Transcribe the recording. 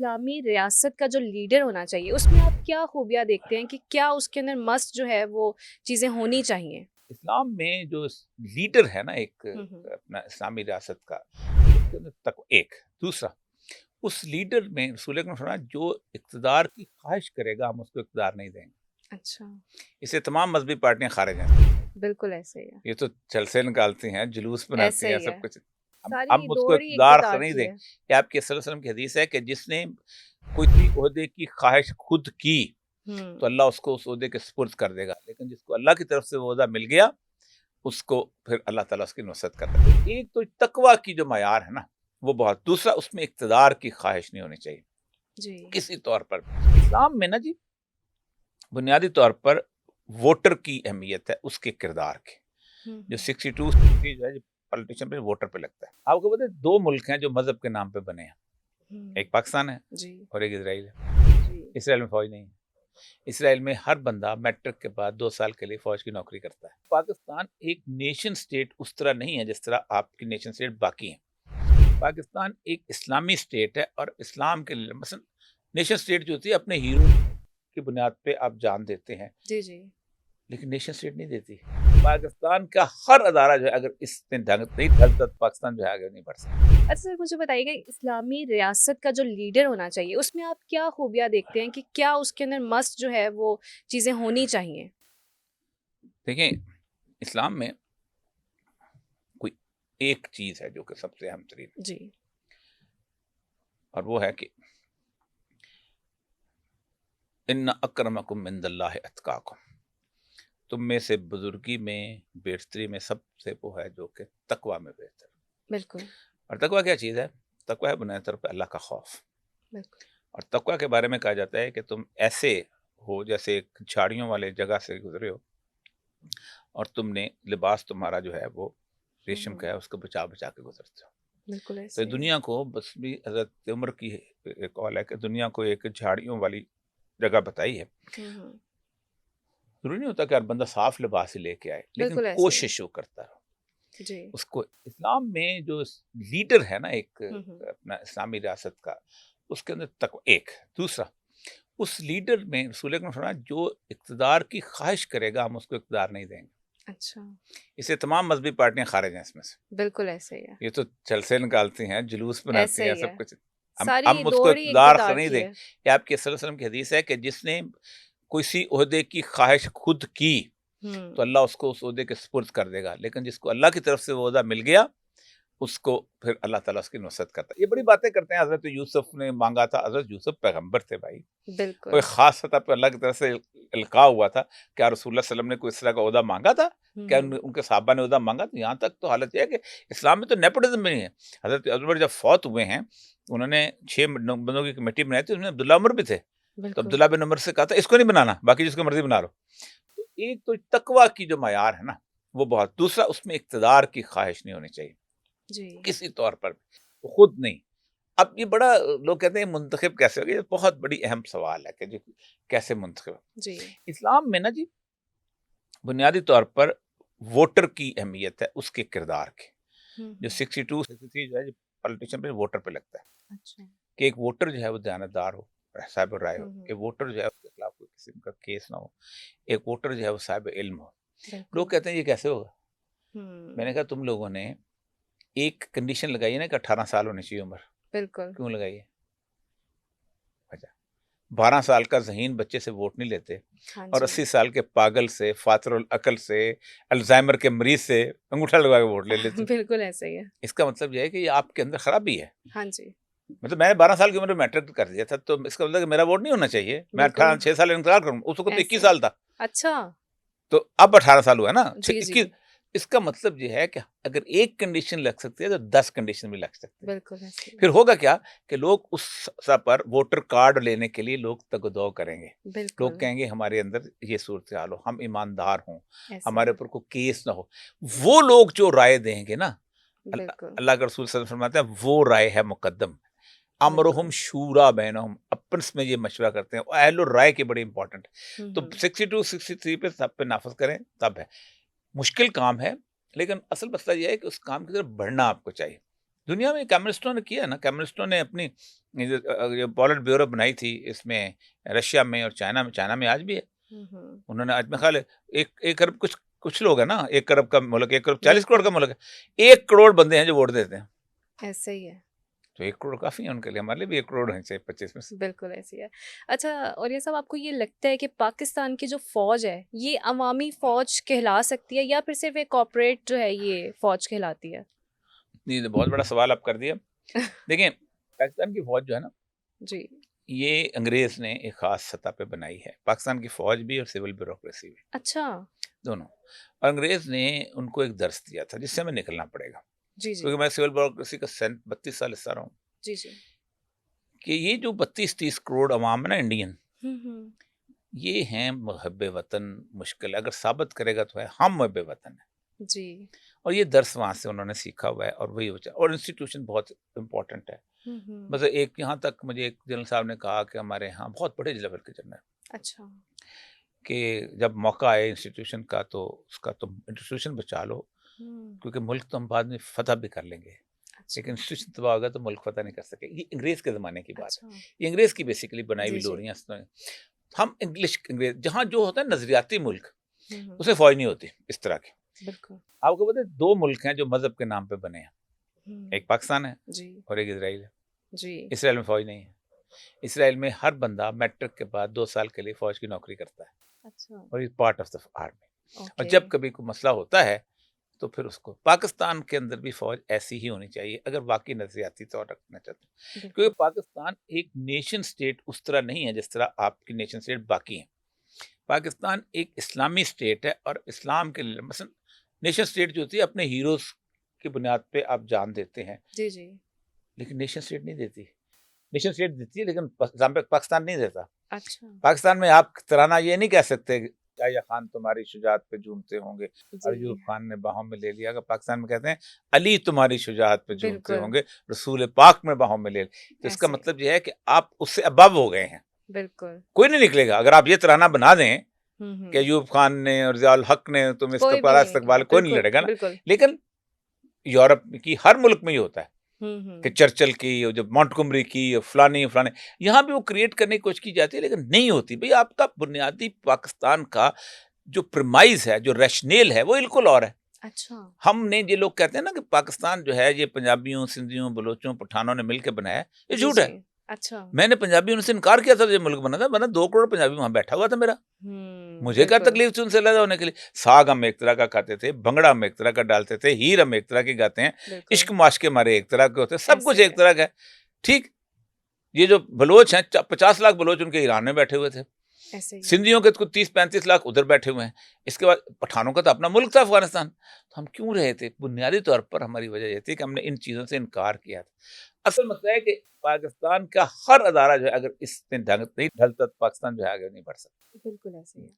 اسلامی ریاست کا جو لیڈر ہونا چاہیے اس میں آپ کیا خوبیاں دیکھتے ہیں کہ کیا اس کے اندر مسٹ جو ہے وہ چیزیں ہونی چاہیے؟ اسلام میں جو لیڈر ہے نا ایک ہوں اپنا اسلامی ریاست کا، اس کے اندر ایک دوسرا اس لیڈر میں رسول اکرم صلی اللہ علیہ وسلم جو اقتدار کی خواہش کرے گا ہم اس کو اقتدار نہیں دیں گے. اچھا، اس سے تمام مذہبی پارٹیاں خارج ہیں. بالکل ایسے ہی ہے، یہ تو جلسے نکالتی ہیں، جلوس ایسے بناتی ہیں، ہی سب ہے، کچھ. ساری ہم اس کو دوڑ ہی اقتدار اقتدار نہیں کی دیں. ہے۔ یہ آپ کے صلی اللہ علیہ وسلم کی حدیث ہے کہ جس نے کوئی عہدے کی خواہش خود کی تو اللہ اس کو اس عہدے کے سپرد کر دے گا، لیکن جس کو اللہ کی طرف سے وہ عہدہ مل گیا اس کو پھر اللہ تعالیٰ اس کی نصرت کرتا ہے. ایک تو تقویٰ کی جو معیار ہے نا وہ بہت، دوسرا اس میں اقتدار کی خواہش نہیں ہونی چاہیے جی، کسی طور پر. اسلام میں نا جی بنیادی طور پر ووٹر کی اہمیت ہے اس کے کردار کی. جو 62 جو ہے پولیٹیشن پہ ووٹر پہ لگتا ہے. آپ کو پتہ ہے 2 ملک ہیں جو مذہب کے نام پہ بنے ہیں، ایک پاکستان ہے جی اور ایک اسرائیل ہے. جی، اسرائیل میں فوج نہیں ہے. اسرائیل میں ہر بندہ میٹرک کے بعد 2 سال کے لیے فوج کی نوکری کرتا ہے. پاکستان ایک نیشن سٹیٹ اس طرح نہیں ہے جس طرح آپ کی نیشن سٹیٹ باقی ہیں. پاکستان ایک اسلامی سٹیٹ ہے اور اسلام کے لیے مثلا نیشن سٹیٹ جو ہوتی ہے اپنے ہیرو کی بنیاد پہ آپ جان دیتے ہیں، جی جی، لیکن نیشن سٹیٹ نہیں دیتی. پاکستان کا ہر ادارہ جو ہے اگر اس نے ڈھنگ نہیں ڈھلتا تو پاکستان جو ہے آگے نہیں بڑھ سکتا. اچھا سر مجھے بتائیے گا اسلامی ریاست کا جو لیڈر ہونا چاہیے اس میں آپ کیا خوبیاں دیکھتے ہیں کہ کیا اس کے اندر مسٹ جو ہے وہ چیزیں ہونی چاہیے؟ دیکھیں اسلام میں کوئی ایک چیز ہے جو کہ سب سے اہم ترین ہے، جی، اور وہ ہے کہ ان اکرمکم عند اللہ اتقاکم، تم میں سے بزرگی میں بہتری میں سب سے وہ ہے جو کہ تقوی میں بہتر. بالکل اور تقوی کیا چیز ہے؟ تقوی ہے بنیادی طور پہ اللہ کا خوف. بالکل، اور تقوی کے بارے میں کہا جاتا ہے کہ تم ایسے ہو جیسے ایک جھاڑیوں والے جگہ سے گزرے ہو اور تم نے لباس تمہارا جو ہے وہ ریشم کا ہے، اس کو بچا بچا کے گزرتے ہو. بالکل تو ایسے ہی ہے۔ دنیا کو بس بھی حضرت عمر کی ایک قول ہے کہ دنیا کو ایک جھاڑیوں والی جگہ بتائی ہے. ہوں، ضروری نہیں ہوتا کہ ہر بندہ صاف لباس ہی لے کے آئے، لیکن بالکل ایسے ہی ہے، کوشش وہ کرتا رہو. جی، اس کو اسلام میں جو لیڈر ہے نا ایک ہوں، اپنا اسلامی ریاست کا، اس کے اندر ایک دوسرا اس لیڈر میں رسول اکرم صلی اللہ علیہ وسلم جو اقتدار کی خواہش کرے گا ہم اس کو اقتدار نہیں دیں گے. اچھا، اس سے تمام مذہبی پارٹیاں خارج ہیں اس میں سے. بالکل ایسے ہی ہے، یہ تو جلسے نکالتی ہیں، جلوس بناتی ایسے ہیں، ہی ہے، سب کچھ. ساری ہم اس کو دوڑ ہی اقتدار اقتدار نہیں کی دیں. ہے۔ یہ آپ کے صلی اللہ علیہ وسلم کی حدیث ہے کہ جس نے کسی عہدے کی خواہش خود کی تو اللہ اس کو اس عہدے کے سپرد کر دے گا، لیکن جس کو اللہ کی طرف سے وہ عہدہ مل گیا اس کو پھر اللہ تعالیٰ اس کی نصرت کرتا ہے. یہ بڑی باتیں کرتے ہیں. حضرت یوسف نے مانگا تھا، حضرت یوسف پیغمبر تھے بھائی، بالکل، کوئی خاص سطح پہ اللہ کی طرف سے القاء ہوا تھا. کیا رسول اللہ صلی اللہ علیہ وسلم نے کوئی اس طرح کا عہدہ مانگا تھا؟ کیا ان کے صحابہ نے عہدہ مانگا؟ تو یہاں تک تو حالت یہ ہے کہ اسلام میں تو نیپوٹزم میں نہیں ہے. حضرت عمر جب فوت ہوئے ہیں انہوں نے 6 بندوں کی کمیٹی بنائی تھی، اس میں عبداللہ عمر بھی تھے. تو بالکل، عبداللہ بن عمر سے کہا تھا اس کو نہیں بنانا، باقی جس کو مرضی بنا لو. تو ایک تو تقویٰ کی جو معیار ہے نا وہ بہت، دوسرا اس میں اقتدار کی خواہش نہیں ہونی چاہیے جی، کسی طور پر، خود نہیں. اب یہ بڑا لوگ کہتے ہیں منتخب کیسے ہوگا، یہ بہت بڑی اہم سوال ہے کہ جی کیسے منتخب. جی، اسلام میں نا جی بنیادی طور پر ووٹر کی اہمیت ہے اس کے کردار کی. جو 62 جو ہے پولیٹیشن پہ ووٹر پہ لگتا ہے اچھا، کہ ایک ووٹر جو ہے وہ دیانتدار ہو، صاحب رائے ہو، ایک ووٹر جو ہے اس کے خلاف کوئی قسم کا کیس نہ ہو، ایک ووٹر جو ہے وہ صاحب علم ہو. لوگ بالکل، کہتے ہیں یہ کیسے ہوگا؟ میں نے کہا تم لوگوں نے ایک کنڈیشن لگائی ہے نا کہ 18 سال ہونی چاہیے عمر، بالکل، کیوں لگائی ہے؟ اچھا 12 سال کا ذہین بچے سے ووٹ نہیں لیتے ہاں اور جی، 80 سال کے پاگل سے، فاتر العقل سے، الزائمر کے مریض سے انگوٹھا لگا کے ووٹ لے لیتے. بالکل ایسے ہی ہے، اس کا مطلب یہ ہے کہ یہ آپ کے اندر خرابی ہے. ہاں جی، مطلب میں نے 12 سال کی عمر میں میٹرک کر دیا تھا تو اس کا مطلب کہ میرا ووٹ نہیں ہونا چاہیے. میں بالکل 6 سال انتظار کروں، اس وقت تو 21 ایسے، سال تھا اچھا، تو اب 18 سال ہوا ہے نا. جی جی، 21. اس کا مطلب یہ ہے کہ اگر ایک کنڈیشن لگ سکتی ہے تو 10 کنڈیشن بھی لگ سکتے ہیں. بالکل ایسے ہی پھر ہوگا کیا کہ لوگ اس سطح پر ووٹر کارڈ لینے کے لیے لوگ تگ و دو کریں گے. لوگ بالکل کہیں گے ہمارے اندر یہ صورتحال ہو، ہم ایماندار ہوں، ایسے ہمارے ہی، اوپر کوئی کیس نہ ہو. وہ لوگ جو رائے دیں گے نا، بالکل اللہ کے رسول صلی اللہ علیہ وسلم فرماتے ہیں وہ رائے ہے مقدم. امرہم بالکل، شورا بینہم، اپنس میں یہ مشورہ کرتے ہیں. اہل الرائے کی بڑی امپورٹنٹ. تو 62 63 پہ سب پہ نافذ کریں تب ہے. مشکل کام ہے لیکن اصل مسئلہ یہ ہے کہ اس کام کی طرف بڑھنا آپ کو چاہیے. دنیا میں کمیونسٹوں نے کیا نا، کمیونسٹوں نے اپنی جو پولٹ بیورو بنائی تھی اس میں رشیا میں اور چائنا میں آج بھی ہے. انہوں نے آج میں خیال ہے ایک ارب کچھ لوگ ہیں نا، 1 ارب کا ملک، 1 ارب 40 کروڑ کا ملک ہے، 1 کروڑ بندے ہیں جو ووٹ دیتے ہیں. ایسے ہی ہے. تو 1 کروڑ کافی ہے ان کے لیے، ہمارے لیے بھی 1 کروڑ ہیں چاہے 25 میں سے. بالکل ایسی ہے. اچھا، اور یہ سب آپ کو یہ لگتا ہے کہ پاکستان کی جو فوج ہے یہ عوامی فوج کہلا سکتی ہے یا پھر صرف ایک کارپوریٹ جو ہے یہ فوج کہلاتی ہے؟ یہ بہت بڑا سوال آپ کر دیا. دیکھیں پاکستان کی فوج جو ہے نا، جی. یہ انگریز نے ایک خاص سطح پہ بنائی ہے. پاکستان کی فوج بھی اور سول بیوروکریسی بھی، اچھا. دونوں. اور انگریز نے ان کو ایک درس دیا تھا جس سے ہمیں نکلنا پڑے گا، جی جی کیونکہ میں سول بیوروکریسی کا 32 سال حصہ رہا ہوں، جی جی. کہ یہ جو 32-30 کروڑ عوام ہے نا انڈین، ہوں. یہ ہیں محب وطن. مشکل اگر ثابت کرے گا تو ہے ہم محب وطن ہیں. جی. اور یہ درس وہاں سے انہوں نے سیکھا ہوا ہے، اور وہی اور انسٹیٹیوشن بہت امپورٹنٹ ہے. مطلب یہاں تک مجھے ایک جنرل صاحب نے کہا کہ ہمارے یہاں بہت بڑے لیول کے جنرل، اچھا. کہ جب موقع آئے انسٹیٹیوشن کا تو اس کا تم انسٹیٹیوشن بچا لو، کیونکہ ملک تو ہم بعد میں فتح بھی کر لیں گے، لیکن انسٹیٹیوشن تباہ ہوگا تو ملک فتح نہیں کر سکے. یہ انگریز کے زمانے کی بات ہے، یہ انگریز کی بیسیکلی بنائی ہوئی لوریاں. ہم انگریز جہاں جو ہوتا ہے نظریاتی ملک، اسے فوج نہیں ہوتی اس طرح کی. بالکل. آپ کو پتہ ہے 2 ملک ہیں جو مذہب کے نام پہ بنے ہیں، ایک پاکستان ہے جی اور ایک اسرائیل ہے. جی. اسرائیل میں فوج نہیں ہے. اسرائیل میں ہر بندہ میٹرک کے بعد 2 سال کے لیے فوج کی نوکری کرتا ہے، اچھا. اور یہ پارٹ آف دا آرمی. اور اوکے. جب کبھی کوئی مسئلہ ہوتا ہے تو پھر اس کو پاکستان کے اندر بھی فوج ایسی ہی ہونی چاہیے اگر واقعی نظریاتی طور رکھنا چاہتے ہیں، بالکل. کیونکہ پاکستان ایک نیشن سٹیٹ اس طرح نہیں ہے جس طرح آپ کی نیشن سٹیٹ باقی ہیں. پاکستان ایک اسلامی سٹیٹ ہے، اور اسلام کے لیے مثلا نیشن سٹیٹ جو ہوتی ہے اپنے ہیروز کی بنیاد پہ آپ جان دیتے ہیں، جی جی. لیکن نیشن سٹیٹ نہیں دیتی. نیشن سٹیٹ دیتی ہے لیکن پاکستان نہیں دیتا. اچھا. پاکستان میں آپ ترانہ یہ نہیں کہہ سکتے کہ یا خان تمہاری شجاعت پہ جھومتے ہوں گے، اور جی. ایوب خان نے باہوں میں لے لیا. اگر پاکستان میں کہتے ہیں علی تمہاری شجاعت پہ جھومتے بالکل. ہوں گے، رسول پاک میں باہوں میں لے لیا، تو اس کا ایسے. مطلب یہ ہے کہ آپ اس سے ابو ہو گئے ہیں. بالکل. کوئی نہیں نکلے گا اگر آپ یہ ترانہ بنا دیں کہ ہوں. ایوب خان نے اور ضیاء الحق نے تم اس کا کوئی بھی پارا نہیں. استقبال، کوئی نہیں بالکل لڑے گا نا. بالکل. لیکن یورپ کی ہر ملک میں یہ ہوتا ہے ہوں. کہ چرچل کی اور جب مونٹگومری کی اور فلانی، یہاں بھی وہ کریٹ کرنے کی کوشش کی جاتی ہے لیکن نہیں ہوتی. بھئی آپ کا بنیادی پاکستان کا جو پرمائز ہے، جو ریشنیل ہے، وہ بالکل اور ہے. اچھا. ہم نے یہ لوگ کہتے ہیں نا کہ پاکستان جو ہے یہ پنجابیوں، سندھیوں، بلوچوں، پٹھانوں نے مل کے بنایا ہے، یہ جی جھوٹ ہے. جی. اچھا. میں نے پنجابیوں سے انکار کیا تھا جب ملک بنا تھا، بنا 2 کروڑ پنجابی وہاں بیٹھا ہوا تھا میرا. مجھے کیا بالکل. تکلیف تھی ان سے علیحدہ ہونے کے لیے. ساگ ہم ایک طرح کا کھاتے تھے، بھنگڑا ہم ایک طرح کا ڈالتے تھے، ہیر ہم ایک طرح کے گاتے ہیں، بالکل. عشق معاشقے ہمارے ایک طرح کے ہوتے ہیں، سب کچھ ایسے ایک ہے. طرح کا ہے. ٹھیک. یہ جو بلوچ ہیں 50 لاکھ بلوچ ان کے ایران میں بیٹھے ہوئے تھے، ایسے ہی ہے. سندھیوں کے 30-35 لاکھ ادھر بیٹھے ہوئے ہیں. اس کے بعد پٹھانوں کا تو اپنا ملک تھا افغانستان. تو ہم کیوں رہے تھے؟ بنیادی طور پر ہماری وجہ یہ تھی کہ ہم نے ان چیزوں سے انکار کیا تھا. اصل مسئلہ ہے کہ پاکستان کا ہر ادارہ جو ہے اگر اس میں ڈھنگ نہیں ڈھلتا تو پاکستان جو ہے آگے نہیں بڑھ سکتا. بالکل ایسے ہی ہے.